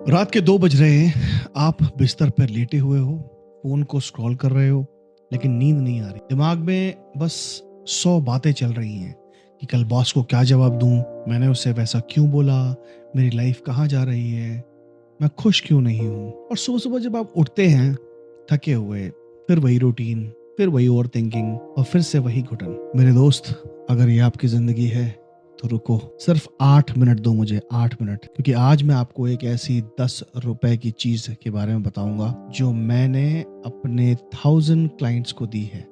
रात के 2 बज रहे हैं। आप बिस्तर पर लेटे हुए हो, फोन को स्क्रॉल कर रहे हो, लेकिन नींद नहीं आ रही। दिमाग में बस 100 बातें चल रही हैं कि कल बॉस को क्या जवाब दूं, मैंने उससे वैसा क्यों बोला, मेरी लाइफ कहाँ जा रही है, मैं खुश क्यों नहीं हूँ। और सुबह सुबह जब आप उठते हैं थके हुए, फिर वही रूटीन, फिर वही ओवर थिंकिंग और फिर से वही घुटन। मेरे दोस्त, अगर ये आपकी जिंदगी है तो रुको, सिर्फ 8 मिनट दो मुझे, 8 मिनट, क्योंकि आज मैं आपको एक ऐसी 10 रुपए की चीज के बारे में बताऊंगा जो मैंने अपने 1000 क्लाइंट्स को दी है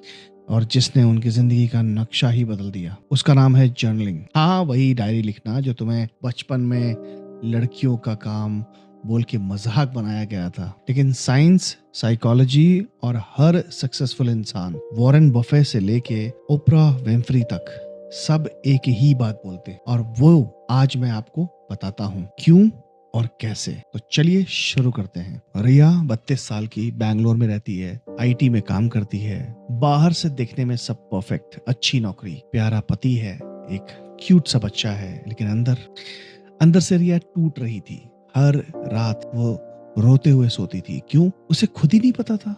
और जिसने उनकी जिंदगी का नक्शा ही बदल दिया। उसका नाम है जर्नलिंग। हाँ, वही डायरी लिखना जो तुम्हें बचपन में लड़कियों का काम बोल के मजाक बनाया गया था। लेकिन साइंस, साइकोलॉजी और हर सक्सेसफुल इंसान, वॉरेन बफे से लेके ओपरा विन्फ्री तक, सब एक ही बात बोलते हैं और वो आज मैं आपको बताता हूँ क्यों और कैसे। तो चलिए शुरू करते हैं। रिया 32 साल की, बैंगलोर में रहती है, आईटी में काम करती है। बाहर से देखने में सब परफेक्ट, अच्छी नौकरी, प्यारा पति है, एक क्यूट सा बच्चा है, लेकिन अंदर से रिया टूट रही थी। हर रात वो रोते हुए सोती थी। क्यों? उसे खुद ही नहीं पता था।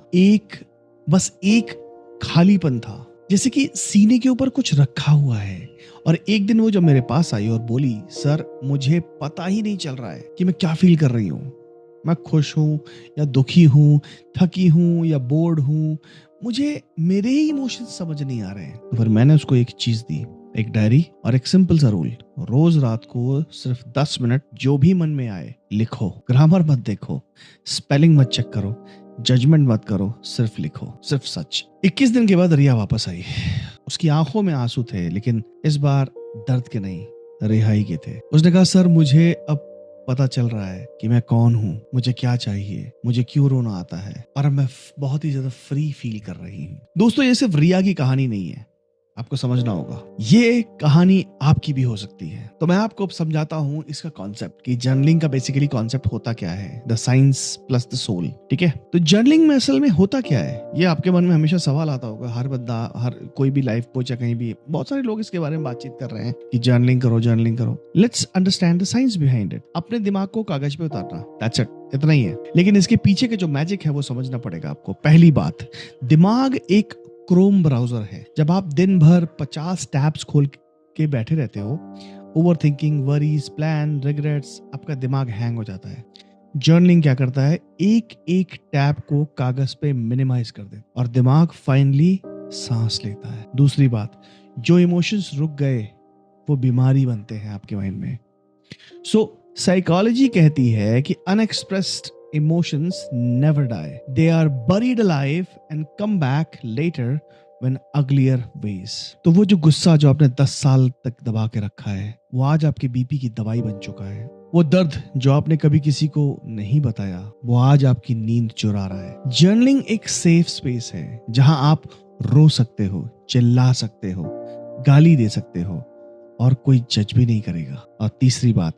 बस एक खालीपन था, जैसे कि सीने के ऊपर कुछ रखा हुआ है। और एक दिन वो जब मेरे पास आई और बोली, सर मुझे पता ही नहीं चल रहा है कि मैं क्या फील कर रही हूँ, मैं खुश हूँ या दुखी हूँ, थकी हूँ या बोर्ड हूँ, मुझे मेरे ही इमोशंस समझ नहीं आ रहे हैं। तो फिर मैंने उसको एक चीज दी, एक डायरी और एक सिंपल सा रूल। रोज रात को सिर्फ 10 मिनट जो भी मन में आए लिखो। ग्रामर मत देखो, स्पेलिंग मत चेक करो, जजमेंट मत करो, सिर्फ लिखो, सिर्फ सच। 21 दिन के बाद रिया वापस आई। उसकी आंखों में आंसू थे, लेकिन इस बार दर्द के नहीं, रिहाई के थे। उसने कहा, सर मुझे अब पता चल रहा है कि मैं कौन हूँ, मुझे क्या चाहिए, मुझे क्यों रोना आता है, और मैं बहुत ही ज्यादा फ्री फील कर रही हूँ। दोस्तों, ये सिर्फ रिया की कहानी नहीं है, आपको समझना होगा, ये कहानी आपकी भी हो सकती है। तो मैं आपको अब समझाता हूँ इसका कॉन्सेप्ट कि जर्नलिंग का बेसिकली कॉन्सेप्ट होता क्या है, the science plus the soul. ठीक है, तो जर्नलिंग में असल में होता क्या है, ये आपके मन में हमेशा सवाल आता होगा। हर बंदा, हर कोई भी लाइफ कोच या कहीं भी बहुत सारे लोग इसके बारे में बातचीत कर रहे हैं कि जर्नलिंग करो, जर्नलिंग करो। Let's understand the science behind it. अपने दिमाग को कागज पे उतारना, दैट्स इट, इतना ही है। लेकिन इसके पीछे के जो मैजिक है वो समझना पड़ेगा आपको। पहली बात, दिमाग एक क्रोम ब्राउजर है। जब आप दिन भर 50 टैब्स खोल के बैठे रहते हो, over thinking, worries, plan, regrets, आपका दिमाग हैंग हो जाता है। जर्नलिंग क्या करता है, एक एक टैब को कागज पे मिनिमाइज कर दे और दिमाग फाइनली सांस लेता है। दूसरी बात, जो इमोशंस रुक गए वो बीमारी बनते हैं आपके माइंड में। सो साइकोलॉजी कहती है कि unexpressed emotions never die. They are buried alive and come back later when uglier ways. तो वो जो गुस्सा जो आपने 10 साल तक दबा के रखा है, वो आज आपके बीपी की दवाई बन चुका है। वो दर्द जो आपने कभी किसी को नहीं बताया, वो आज आपकी नींद चुरा रहा है। जर्नलिंग एक सेफ स्पेस है जहां आप रो सकते हो, चिल्ला सकते हो, गाली दे सकते हो और कोई जज भी नहीं करेगा। और तीसरी बात,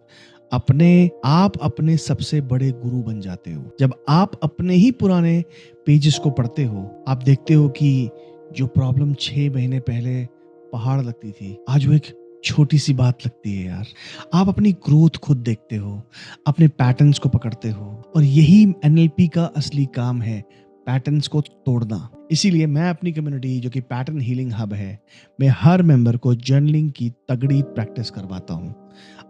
आप अपने सबसे बड़े गुरु बन जाते हो। जब आप अपने ही पुराने पेजेस को पढ़ते हो, आप देखते हो कि जो प्रॉब्लम 6 महीने पहले पहाड़ लगती थी, आज वो एक छोटी सी बात लगती है यार। आप अपनी ग्रोथ खुद देखते हो, अपने पैटर्न्स को पकड़ते हो, और यही एनएलपी का असली काम है, पैटर्न्स को तोड़ना। इसीलिए मैं अपनी कम्युनिटी, जो कि पैटर्न हीलिंग हब है, मैं हर मेंबर को जर्नलिंग की तगड़ी प्रैक्टिस करवाता हूँ।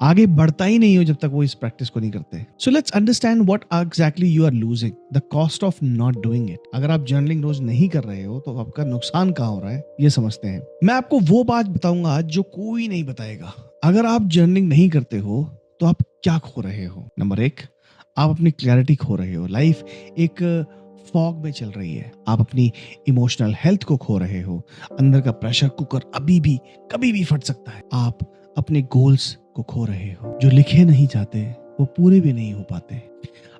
आगे बढ़ता ही नहीं हो जब तक वो इस प्रैक्टिस को नहीं करते। So let's understand what exactly you are losing, the cost of not doing it. अगर आप जर्नलिंग रोज नहीं कर रहे हो तो आपका नुकसान कहाँ हो रहा है, ये समझते हैं। मैं आपको वो बात बताऊंगा आज जो कोई नहीं बताएगा। अगर आप जर्नलिंग नहीं करते हो तो आप क्या खो रहे हो? नंबर 1, आप अपनी क्लैरिटी खो रहे हो। लाइफ एक फॉग में चल रही है। आप अपनी इमोशनल हेल्थ को खो रहे हो। अंदर का प्रेशर कुकर अभी भी कभी भी फट सकता है। आप अपने गोल्स को खो रहे हो। जो लिखे नहीं जाते वो पूरे भी नहीं हो पाते।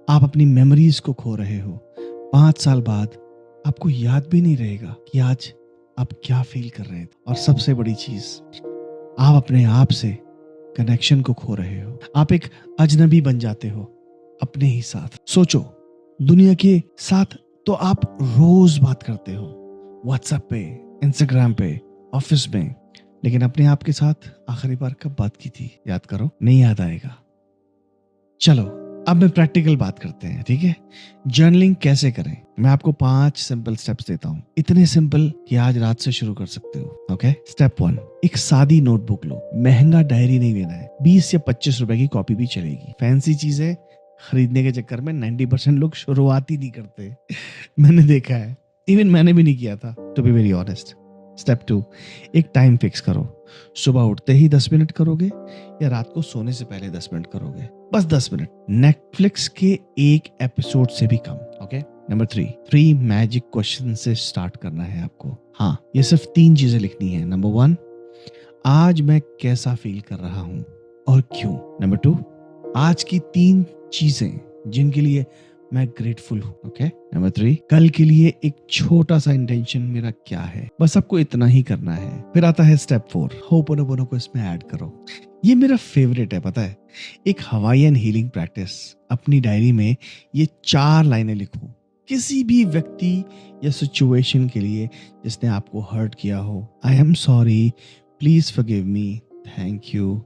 आप अपनी मेमोरीज को खो रहे हो। 5 साल बाद आपको याद भी नहीं रहेगा कि आज आप क्या फील कर रहे थे। और सबसे बड़ी चीज, आप अपने आप से कनेक्शन को खो रहे हो। आप एक अजनबी बन जाते हो अपने ही साथ। सोचो, दुनिया के साथ तो आप रोज बात करते हो, व्हाट्सएप पे, इंस्टाग्राम पे, ऑफिस में, लेकिन अपने आप के साथ आखिरी बार कब बात की थी? याद करो, नहीं याद आएगा। चलो अब मैं प्रैक्टिकल बात करते हैं, ठीक है। जर्नलिंग कैसे करें, मैं आपको 5 सिंपल स्टेप्स देता हूँ, इतने सिंपल कि आज रात से शुरू कर सकते हो। ओके, स्टेप 1, एक सादी नोटबुक लो। महंगा डायरी नहीं लेना है, 20 या 25 रुपए की कॉपी भी चलेगी। फैंसी चीजें खरीदने के चक्कर में 90% लोग शुरुआत ही नहीं करते मैंने देखा है, इवन मैंने भी नहीं किया था, to be very honest. Step 2, एक टाइम फिक्स करो। सुबह उठते ही 10 मिनट करोगे या रात को सोने से पहले 10 मिनट करोगे, बस 10 मिनट। नेटफ्लिक्स के एक एपिसोड से भी कम। ओके। नंबर 3 मैजिक क्वेश्चन से स्टार्ट करना है आपको। हाँ, ये सिर्फ 3 चीजें लिखनी है। नंबर 1, आज मैं कैसा फील कर रहा हूं और क्यों। नंबर 2, आज की 3 चीजें जिनके लिए मैं ग्रेटफुल हूं। ओके। नंबर 3, कल के लिए एक छोटा सा इंटेंशन मेरा क्या है। बस आपको इतना ही करना है। फिर आता है स्टेप 4, होपोनोपोनो को इसमें ऐड करो। ये मेरा फेवरेट है, पता है। एक हवाईयन हीलिंग प्रैक्टिस। अपनी डायरी में ये 4 लाइनें लिखो, किसी भी व्यक्ति या सिचुएशन के लिए जिसने आपको हर्ट किया हो। I am sorry, please forgive me, thank you,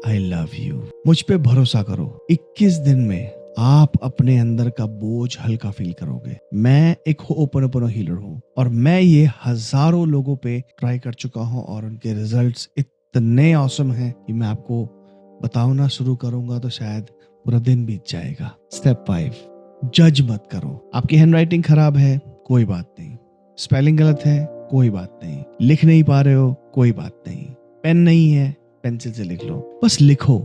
I love you. मुझ पे भरोसा करो, 21 दिन में आप अपने अंदर का बोझ हल्का फील करोगे। मैं एक होपोनोपोनो हीलर हूँ और मैं ये हजारों लोगों पे ट्राई कर चुका हूँ और उनके रिजल्ट्स इतने ऑसम हैं कि मैं आपको बताना शुरू करूंगा तो शायद पूरा दिन बीत जाएगा। स्टेप 5, जज मत करो। आपकी हैंडराइटिंग खराब है, कोई बात नहीं। स्पेलिंग गलत है, कोई बात नहीं। लिख नहीं पा रहे हो, कोई बात नहीं। पेन नहीं है, पेंसिल से लिख लो। बस लिखो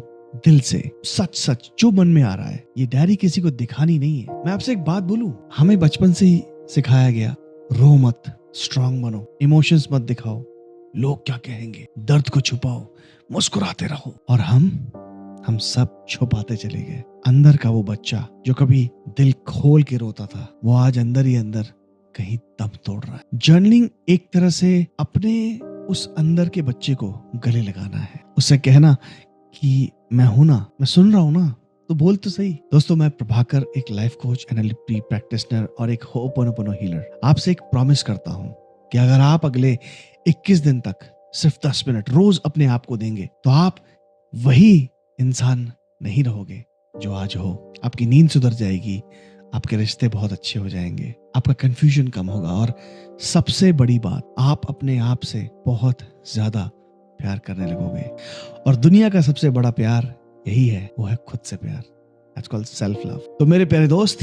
दिल से, सच सच जो मन में आ रहा है। ये डायरी किसी को दिखानी नहीं है। मैं आपसे एक बात बोलूं, हमें बचपन से ही सिखाया गया, रो मत, स्ट्रांग बनो, इमोशंस मत दिखाओ, लोग क्या कहेंगे, दर्द को छुपाओ, मुस्कुराते रहो। और हम सब छुपाते चले गए। अंदर का वो बच्चा जो कभी दिल खोल के रोता था, वो आज अंदर ही अंदर कहीं दम तोड़ रहा है। जर्नलिंग एक तरह से अपने उस अंदर के बच्चे को गले लगाना है, उससे कहना कि मैं हूं ना, मैं सुन रहा हूं ना, तो बोल तो सही। दोस्तों, मैं प्रभाकर, एक लाइफ कोच, एनएलपी प्रैक्टिशनर और एक होपोनोपोनो हीलर, आपसे एक प्रॉमिस करता हूं कि अगर आप अगले 21 दिन तक सिर्फ 10 मिनट रोज अपने आप को देंगे तो आप वही इंसान नहीं रहोगे जो आज हो। आपकी नींद सुधर जाएगी, आपके रिश्ते बहुत अच्छे हो जाएंगे, आपका कंफ्यूजन कम होगा और सबसे बड़ी बात, आप अपने आप से बहुत ज्यादा प्यार करने लगोगे। और दुनिया का सबसे बड़ा प्यार यही है, वो है खुद से प्यार। That's called self love. तो मेरे प्यारे दोस्त,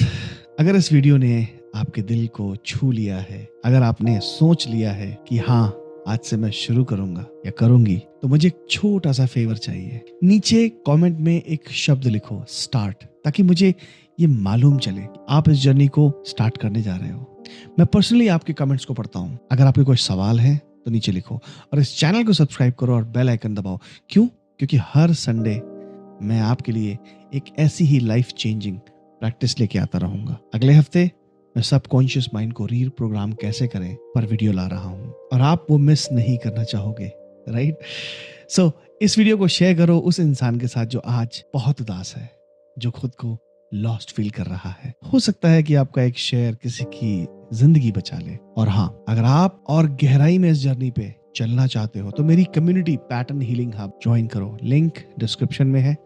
अगर इस वीडियो ने आपके दिल को छू लिया है, अगर आपने सोच लिया है कि हाँ आज से मैं शुरू करूंगा या करूंगी, तो मुझे एक छोटा सा फेवर चाहिए। नीचे कमेंट में एक शब्द लिखो, स्टार्ट, ताकि मुझे ये मालूम चले आप इस जर्नी को स्टार्ट करने जा रहे हो। मैं पर्सनली आपके कमेंट्स को पढ़ता हूँ। अगर आपके कोई सवाल है तो नीचे लिखो और इस चैनल को सब्सक्राइब करो और बेल आइकन दबाओ। क्यों? क्योंकि हर संडे मैं आपके लिए एक ऐसी ही लाइफ चेंजिंग प्रैक्टिस लेके आता रहूंगा। अगले हफ्ते मैं सबकॉन्शियस माइंड को रीप्रोग्राम कैसे करें पर वीडियो ला रहा हूं और आप वो मिस नहीं करना चाहोगे, राइट? सो इस वीडियो को शेयर करो उस इंसान के साथ जो आज बहुत उदास है, जो खुद को लॉस्ट फील कर रहा है। हो सकता है कि आपका एक शेयर किसी की जिंदगी बचा ले। और हाँ, अगर आप और गहराई में इस जर्नी पे चलना चाहते हो तो मेरी community pattern healing hub join करो, लिंक डिस्क्रिप्शन में है,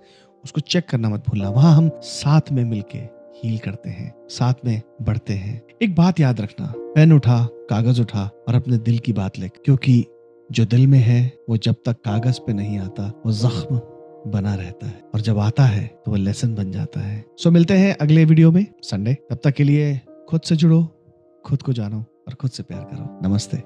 उसको चेक करना मत भूलना। वहां हम साथ में मिलके हील करते हैं, साथ में बढ़ते हैं। एक बात याद रखना, पेन उठा, कागज उठा और अपने दिल की बात लिख, क्योंकि जो दिल में है वो जब तक कागज पे नहीं आता वो जख्म बना रहता है और जब आता है तो वो लेसन बन जाता है। सो मिलते हैं अगले वीडियो में संडे। तब तक के लिए खुद से जुड़ो, खुद को जानो और खुद से प्यार करो। नमस्ते।